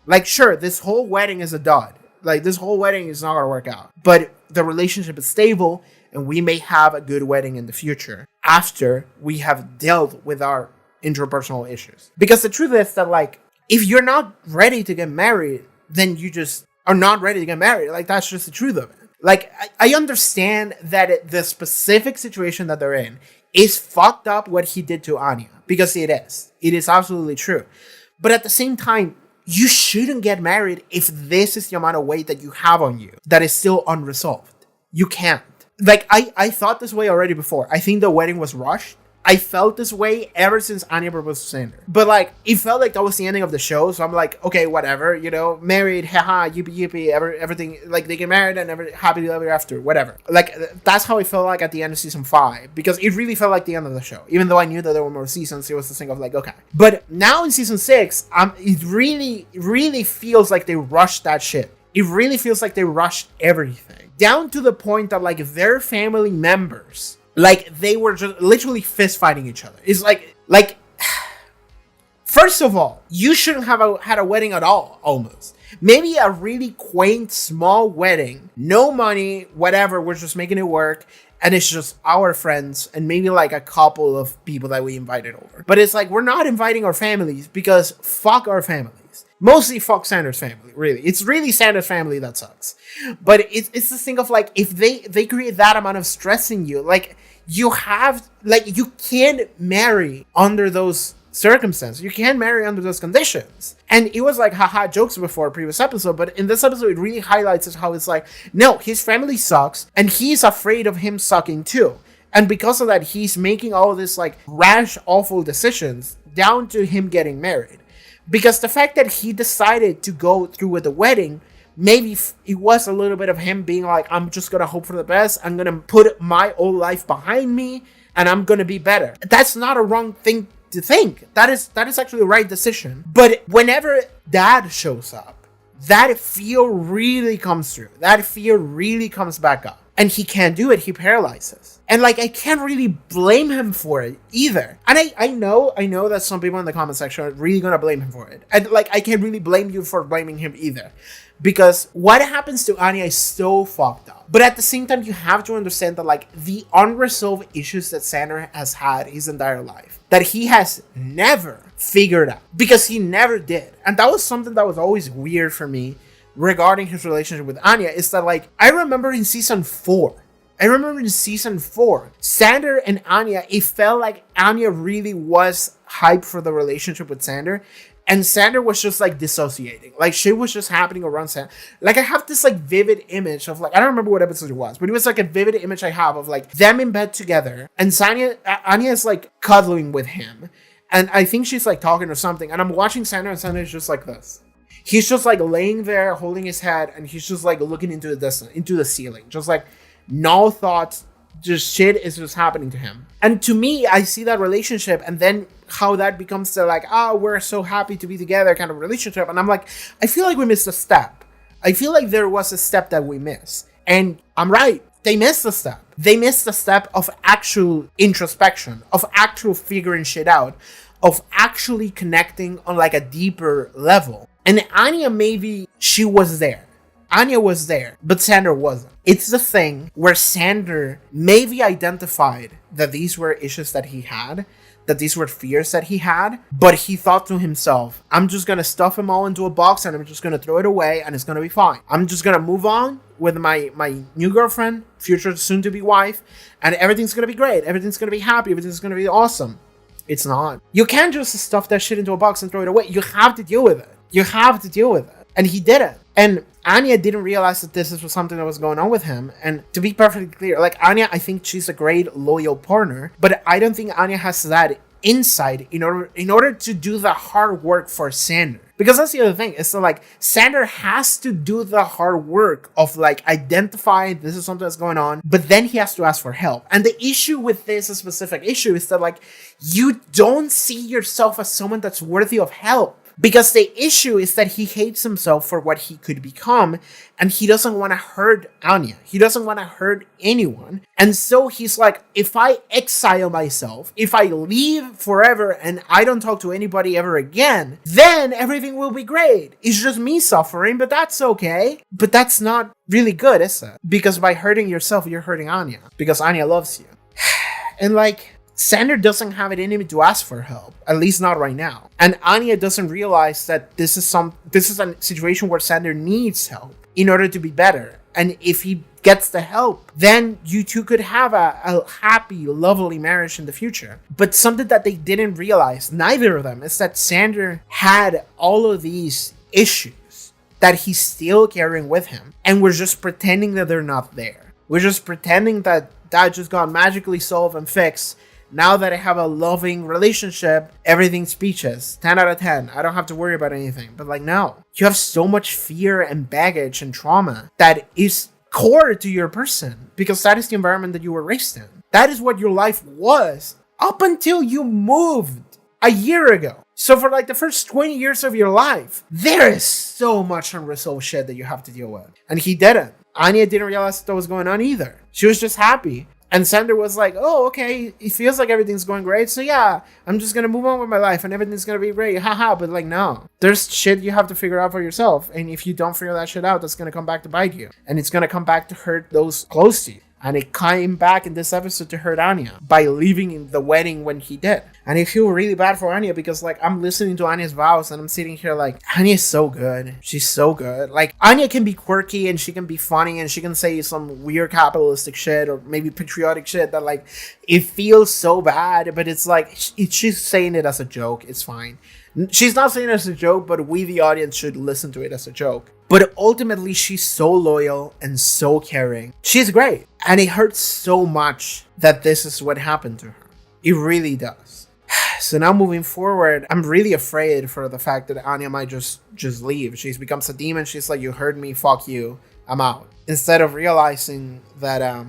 Like, sure, this whole wedding is a dud. Like, this whole wedding is not gonna work out, but the relationship is stable, and we may have a good wedding in the future after we have dealt with our interpersonal issues. Because the truth is that, like, if you're not ready to get married, then you just are not ready to get married. Like, that's just the truth of it. Like, I understand that the specific situation that they're in is fucked up what he did to Anya. Because it is. It is absolutely true. But at the same time, you shouldn't get married if this is the amount of weight that you have on you that is still unresolved. You can't. Like, I thought this way already before. I think the wedding was rushed. I felt this way ever since Anya proposed to Xander. But, like, it felt like that was the ending of the show. So I'm like, okay, whatever. You know, married, haha, yippee, yippee, everything. Like, they get married and happy ever after, whatever. Like, that's how it felt like at the end of season 5. Because it really felt like the end of the show. Even though I knew that there were more seasons, it was the thing of like, okay. But now in season 6, it really feels like they rushed that shit. It really feels like they rushed everything. Down to the point that, like, their family members, like, they were just literally fist fighting each other. It's like, first of all, you shouldn't have had a wedding at all, almost. Maybe a really quaint, small wedding, no money, whatever, we're just making it work, and it's just our friends, and maybe, like, a couple of people that we invited over. But it's like, we're not inviting our families, because fuck our families. Mostly fuck Xander's family, really. It's really Xander's family that sucks. But it's this thing of, like, if they create that amount of stress in you, like, you can't marry under those circumstances. You can't marry under those conditions. And it was like, haha, jokes before previous episode, but in this episode, it really highlights how it's like, no, his family sucks, and he's afraid of him sucking too. And because of that, he's making all of this, like, rash, awful decisions down to him getting married. Because the fact that he decided to go through with the wedding, maybe it was a little bit of him being like, I'm just going to hope for the best. I'm going to put my old life behind me and I'm going to be better. That's not a wrong thing to think. That is actually the right decision. But whenever dad shows up, that fear really comes through. That fear really comes back up. And he can't do it. He paralyzes. And, like, I can't really blame him for it either. And I know that some people in the comment section are really going to blame him for it. And, like, I can't really blame you for blaming him either. Because what happens to Anya is so fucked up. But at the same time, you have to understand that, like, the unresolved issues that Xander has had his entire life, that he has never figured out. Because he never did. And that was something that was always weird for me regarding his relationship with Anya, is that, like, I remember in season 4, I remember in season 4, Sander and Anya, it felt like Anya really was hyped for the relationship with Sander. And Sander was just like dissociating. Like shit was just happening around Sander. Like I have this like vivid image of like, I don't remember what episode it was, but it was like a vivid image I have of like them in bed together. And Anya is like cuddling with him. And I think she's like talking or something. And I'm watching Sander and Sander is just like this. He's just like laying there holding his head. And he's just like looking into the ceiling. Just like no thoughts. Just shit is just happening to him. And to me, I see that relationship and then how that becomes the like, oh, we're so happy to be together kind of relationship. And I'm like, I feel like we missed a step. I feel like there was a step that we missed. And I'm right. They missed a step. They missed a step of actual introspection, of actual figuring shit out, of actually connecting on like a deeper level. And Anya, maybe she was there. Anya was there, but Sander wasn't. It's the thing where Sander maybe identified that these were issues that he had, that these were fears that he had, but he thought to himself, I'm just gonna stuff them all into a box and I'm just gonna throw it away and it's gonna be fine. I'm just gonna move on with my new girlfriend, future soon-to-be wife, and everything's gonna be great. Everything's gonna be happy. Everything's gonna be awesome. It's not. You can't just stuff that shit into a box and throw it away. You have to deal with it. You have to deal with it. And he didn't. And Anya didn't realize that this was something that was going on with him. And to be perfectly clear, like Anya, I think she's a great loyal partner, but I don't think Anya has that insight in order to do the hard work for Sander. Because that's the other thing. It's like Sander has to do the hard work of like identifying this is something that's going on, but then he has to ask for help. And the issue with this specific issue is that like you don't see yourself as someone that's worthy of help. Because the issue is that he hates himself for what he could become, and he doesn't want to hurt Anya. He doesn't want to hurt anyone. And so he's like, if I exile myself, if I leave forever and I don't talk to anybody ever again, then everything will be great. It's just me suffering, but that's okay. But that's not really good, is it? Because by hurting yourself, you're hurting Anya. Because Anya loves you. And like, Sander doesn't have it in him to ask for help, at least not right now. And Anya doesn't realize that this is a situation where Sander needs help in order to be better. And if he gets the help, then you two could have a happy, lovely marriage in the future. But something that they didn't realize, neither of them, is that Sander had all of these issues that he's still carrying with him. And we're just pretending that they're not there. We're just pretending that just got magically solved and fixed. Now that I have a loving relationship, everything's peaches. 10 out of 10. I don't have to worry about anything. But like, no. You have so much fear and baggage and trauma that is core to your person. Because that is the environment that you were raised in. That is what your life was. Up until you moved a year ago. So for like the first 20 years of your life, there is so much unresolved shit that you have to deal with. And he didn't. Anya didn't realize that was going on either. She was just happy. And Sander was like, oh, okay, it feels like everything's going great. So yeah, I'm just going to move on with my life and everything's going to be great. Haha, but like, no. There's shit you have to figure out for yourself. And if you don't figure that shit out, that's going to come back to bite you. And it's going to come back to hurt those close to you. And it came back in this episode to hurt Anya by leaving the wedding when he did. And I feel really bad for Anya because like I'm listening to Anya's vows and I'm sitting here like, Anya's so good. She's so good. Like Anya can be quirky and she can be funny and she can say some weird capitalistic shit or maybe patriotic shit that like it feels so bad, but it's like she's saying it as a joke. It's fine. She's not saying it as a joke, but we, the audience, should listen to it as a joke. But ultimately, she's so loyal and so caring. She's great. And it hurts so much that this is what happened to her. It really does. So now moving forward, I'm really afraid for the fact that Anya might just leave. She becomes a demon. She's like, you heard me, fuck you, I'm out. Instead of realizing that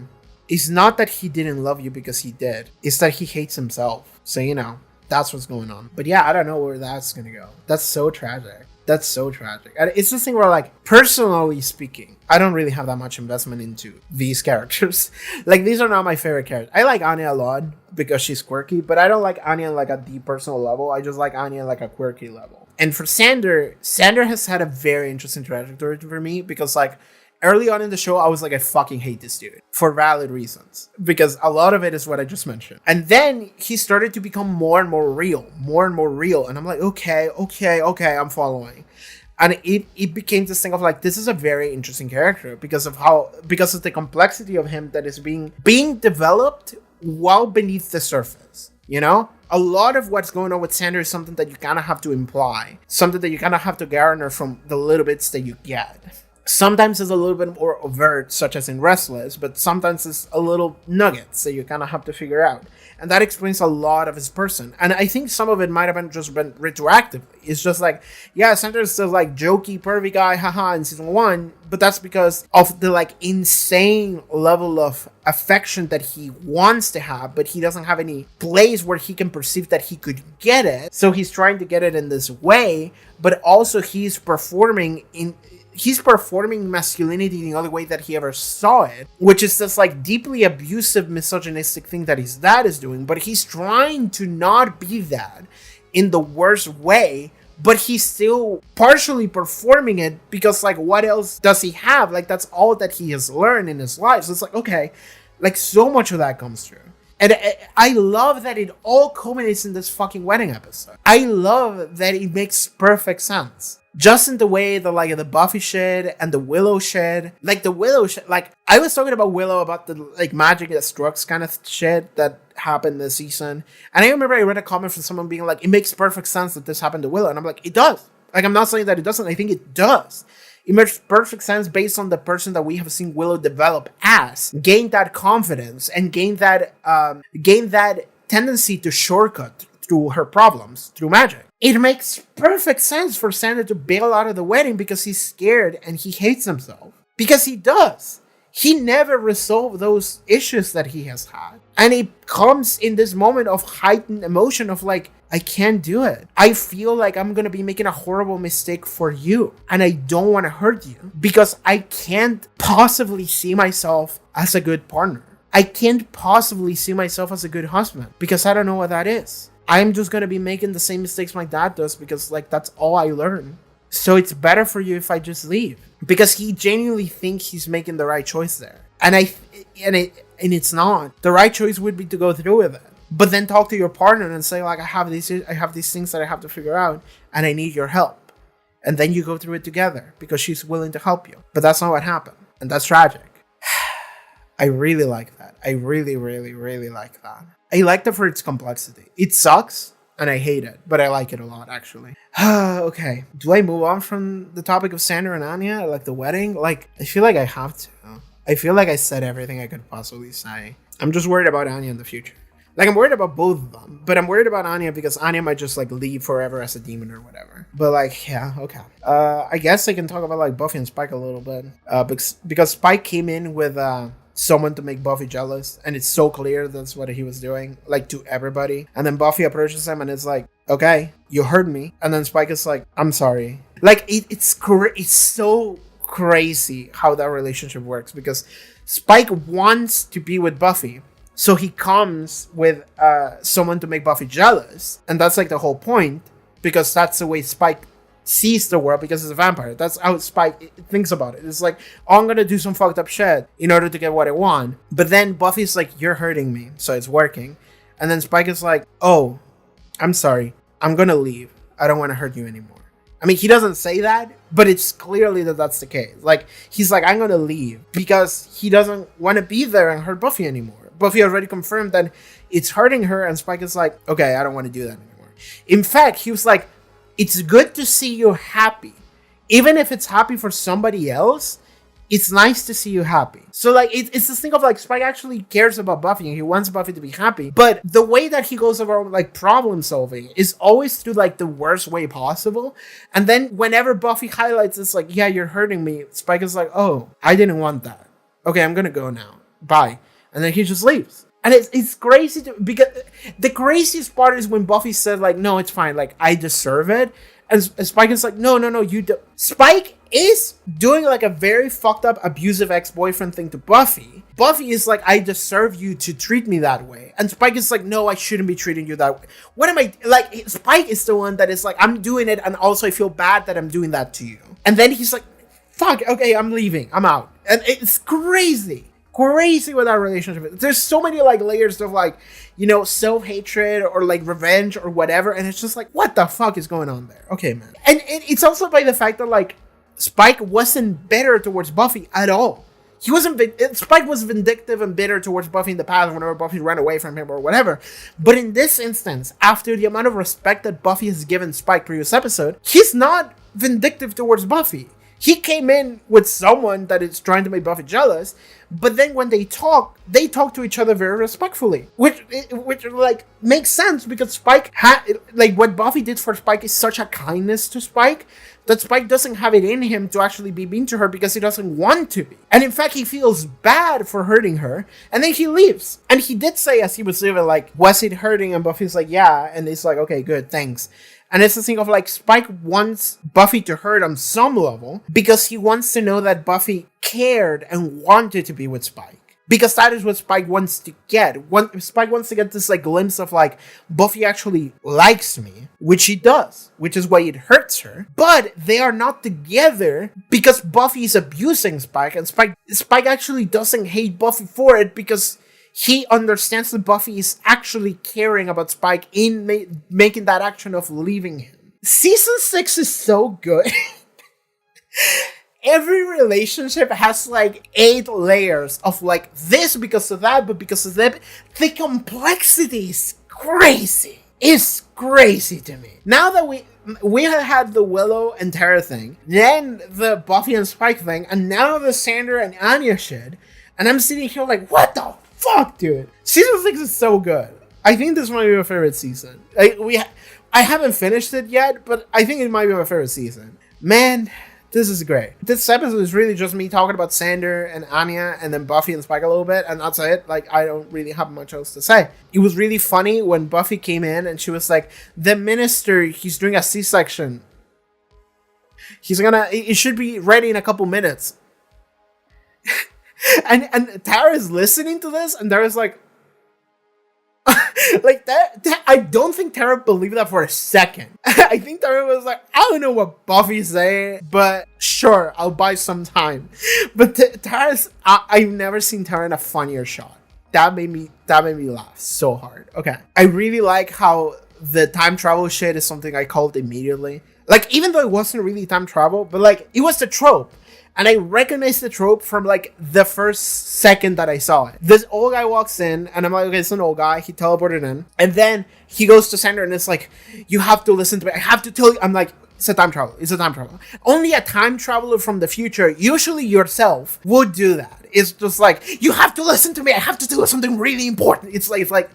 it's not that he didn't love you because he did. It's that he hates himself. So, you know, that's what's going on. But yeah, I don't know where that's going to go. That's so tragic. That's so tragic. And it's this thing where, like, personally speaking, I don't really have that much investment into these characters. Like, these are not my favorite characters. I like Anya a lot because she's quirky, but I don't like Anya on, like, a deep personal level. I just like Anya on, like, a quirky level. And for Sander has had a very interesting trajectory for me because, like, early on in the show, I was like, I fucking hate this dude for valid reasons because a lot of it is what I just mentioned. And then he started to become more and more real. And I'm like, okay, I'm following. And it became this thing of like, this is a very interesting character because of the complexity of him that is being developed well beneath the surface, you know? A lot of what's going on with Sander is something that you kind of have to imply, something that you kind of have to garner from the little bits that you get. Sometimes it's a little bit more overt, such as in Restless, but sometimes it's a little nuggets that you kind of have to figure out. And that explains a lot of his person. And I think some of it might have been retroactively. It's just like, yeah, Sander's still like jokey, pervy guy, haha, in season 1, but that's because of the like insane level of affection that he wants to have, but he doesn't have any place where he can perceive that he could get it. So he's trying to get it in this way, but also he's performing masculinity in the only way that he ever saw it, which is this like deeply abusive, misogynistic thing that his dad is doing, but he's trying to not be that in the worst way, but he's still partially performing it because like what else does he have? Like that's all that he has learned in his life. So it's like, okay, like so much of that comes through. And I love that it all culminates in this fucking wedding episode. I love that it makes perfect sense. Just in the way that like the Buffy shit and the Willow shit, like the Willow shit, like I was talking about Willow about the like magic that strokes kind of shit that happened this season. And I remember I read a comment from someone being like, it makes perfect sense that this happened to Willow. And I'm like, it does. Like, I'm not saying that it doesn't. I think it does. It makes perfect sense based on the person that we have seen Willow develop as, gain that confidence and gain that tendency to shortcut through her problems through magic. It makes perfect sense for Sander to bail out of the wedding because he's scared and he hates himself. Because he does. He never resolved those issues that he has had. And it comes in this moment of heightened emotion of like, I can't do it. I feel like I'm going to be making a horrible mistake for you. And I don't want to hurt you. Because I can't possibly see myself as a good partner. I can't possibly see myself as a good husband. Because I don't know what that is. I'm just going to be making the same mistakes my dad does because like that's all I learned. So it's better for you if I just leave. Because he genuinely thinks he's making the right choice there. And it's not. The right choice would be to go through with it. But then talk to your partner and say like I have these things that I have to figure out and I need your help. And then you go through it together because she's willing to help you. But that's not what happened. And that's tragic. I really like that. I really, really, really like that. I like it for its complexity. It sucks, and I hate it, but I like it a lot, actually. Okay, do I move on from the topic of Sander and Anya, like the wedding? Like, I feel like I have to. I feel like I said everything I could possibly say. I'm just worried about Anya in the future. Like, I'm worried about both of them, but I'm worried about Anya because Anya might just, like, leave forever as a demon or whatever. But, like, yeah, okay. I guess I can talk about, like, Buffy and Spike a little bit. Because Spike came in with, someone to make Buffy jealous, and it's so clear that's what he was doing, like to everybody. And then Buffy approaches him and it's like, okay, you heard me. And then Spike is like, I'm sorry. Like it's so crazy how that relationship works because Spike wants to be with Buffy, so he comes with someone to make Buffy jealous, and that's like the whole point because that's the way Spike sees the world because he's a vampire. That's how Spike thinks about it. It's like, oh, I'm gonna do some fucked up shit in order to get what I want. But then Buffy's like, you're hurting me, so it's working. And then Spike is like, oh, I'm sorry, I'm gonna leave. I don't want to hurt you anymore. I mean, he doesn't say that, but it's clearly that that's the case. Like, he's like, I'm gonna leave because he doesn't want to be there and hurt Buffy anymore. Buffy already confirmed that it's hurting her, and Spike is like, okay, I don't want to do that anymore. In fact, he was like, it's good to see you happy. Even if it's happy for somebody else, it's nice to see you happy. So, like, it's this thing of, like, Spike actually cares about Buffy and he wants Buffy to be happy. But the way that he goes about, like, problem solving is always through, like, the worst way possible. And then whenever Buffy highlights it's like, yeah, you're hurting me, Spike is like, oh, I didn't want that. Okay, I'm gonna go now. Bye. And then he just leaves. And it's crazy because the craziest part is when Buffy said like, no, it's fine. Like, I deserve it. And Spike is like, no, you don't. Spike is doing like a very fucked up abusive ex-boyfriend thing to Buffy. Buffy is like, I deserve you to treat me that way. And Spike is like, no, I shouldn't be treating you that way. What am I, like, Spike is the one that is like, I'm doing it. And also I feel bad that I'm doing that to you. And then he's like, fuck, okay, I'm leaving. I'm out. And it's crazy. crazy what that relationship is. There's so many like layers of like, you know, self-hatred or like revenge or whatever, and it's just like, what the fuck is going on there? Okay, man. And it's also by the fact that like Spike wasn't bitter towards Buffy at all. He wasn't. Spike was vindictive and bitter towards Buffy in the past whenever Buffy ran away from him or whatever. But in this instance, after the amount of respect that Buffy has given Spike previous episode, he's not vindictive towards Buffy. He came in with someone that is trying to make Buffy jealous, but then when they talk to each other very respectfully, which like makes sense because Spike had like what Buffy did for Spike is such a kindness to Spike that Spike doesn't have it in him to actually be mean to her because he doesn't want to be, and in fact he feels bad for hurting her, and then he leaves. And he did say as he was leaving, like, was it hurting? And Buffy's like, yeah, and he's like, okay, good, thanks. And it's the thing of like Spike wants Buffy to hurt on some level because he wants to know that Buffy cared and wanted to be with Spike. Because that is what Spike wants to get. Spike wants to get this like glimpse of like, Buffy actually likes me, which she does, which is why it hurts her. But they are not together because Buffy is abusing Spike, and Spike actually doesn't hate Buffy for it because he understands that Buffy is actually caring about Spike in making that action of leaving him. Season 6 is so good. Every relationship has like 8 layers of like this because of that, but because of that. The complexity is crazy. It's crazy to me. Now that we have had the Willow and Tara thing, then the Buffy and Spike thing, and now the Xander and Anya shit, and I'm sitting here like, what the fuck, dude? Season 6 is so good. I think this might be my favorite season. I haven't finished it yet, but I think it might be my favorite season. Man, this is great. This episode is really just me talking about Xander and Anya and then Buffy and Spike a little bit, and that's it. Like, I don't really have much else to say. It was really funny when Buffy came in and she was like, the minister, he's doing a C-section. It should be ready in a couple minutes. And Tara's listening to this, and Tara's like, like that. I don't think Tara believed that for a second. I think Tara was like, I don't know what Buffy's saying, but sure, I'll buy some time. But Tara's, I've never seen Tara in a funnier shot. That made me laugh so hard. Okay, I really like how the time travel shit is something I called immediately. Like, even though it wasn't really time travel, but like it was the trope. And I recognized the trope from like the first second that I saw it. This old guy walks in and I'm like, okay, it's an old guy. He teleported in. And then he goes to Xander and it's like, you have to listen to me. I have to tell you. I'm like, it's a time travel. It's a time travel. Only a time traveler from the future, usually yourself, would do that. It's just like, you have to listen to me. I have to do something really important. It's like,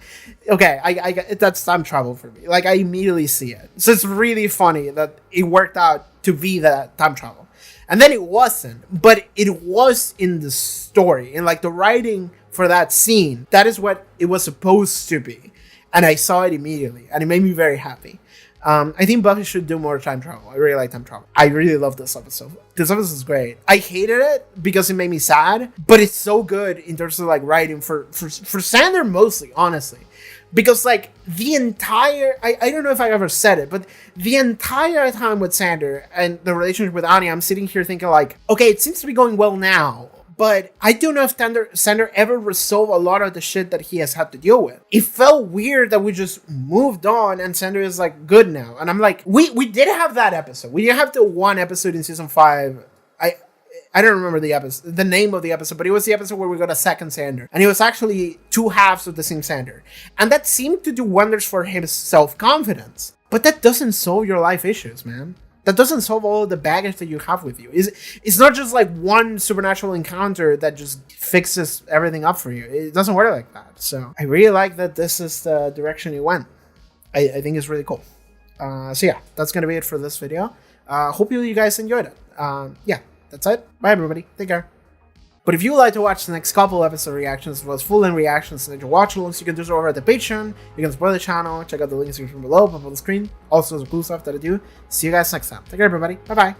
okay, I that's time travel for me. Like, I immediately see it. So it's really funny that it worked out to be that time travel. And then it wasn't, but it was in the story, in like the writing for that scene. That is what it was supposed to be. And I saw it immediately, and it made me very happy. I think Buffy should do more time travel. I really like time travel. I really love this episode. This episode is great. I hated it because it made me sad, but it's so good in terms of like writing for Xander mostly, honestly. Because like the entire, I don't know if I ever said it, but the entire time with Xander and the relationship with Anya, I'm sitting here thinking like, okay, it seems to be going well now, but I don't know if Xander ever resolved a lot of the shit that he has had to deal with. It felt weird that we just moved on and Xander is like good now. And I'm like, we did have that episode. We did have the one episode in season 5. I don't remember the name of the episode, but it was the episode where we got a second Xander. And it was actually 2 halves of the same Xander. And that seemed to do wonders for his self-confidence. But that doesn't solve your life issues, man. That doesn't solve all of the baggage that you have with you. It's not just like one supernatural encounter that just fixes everything up for you. It doesn't work like that. So I really like that this is the direction it went. I think it's really cool. So yeah, that's going to be it for this video. Hope you guys enjoyed it. Yeah. That's it. Bye, everybody. Take care. But if you would like to watch the next couple episode reactions as well as full-length reactions and watch alongs, you can do so over at the Patreon. You can support the channel. Check out the links from below, up on the screen. Also, there's cool stuff that I do. See you guys next time. Take care, everybody. Bye-bye.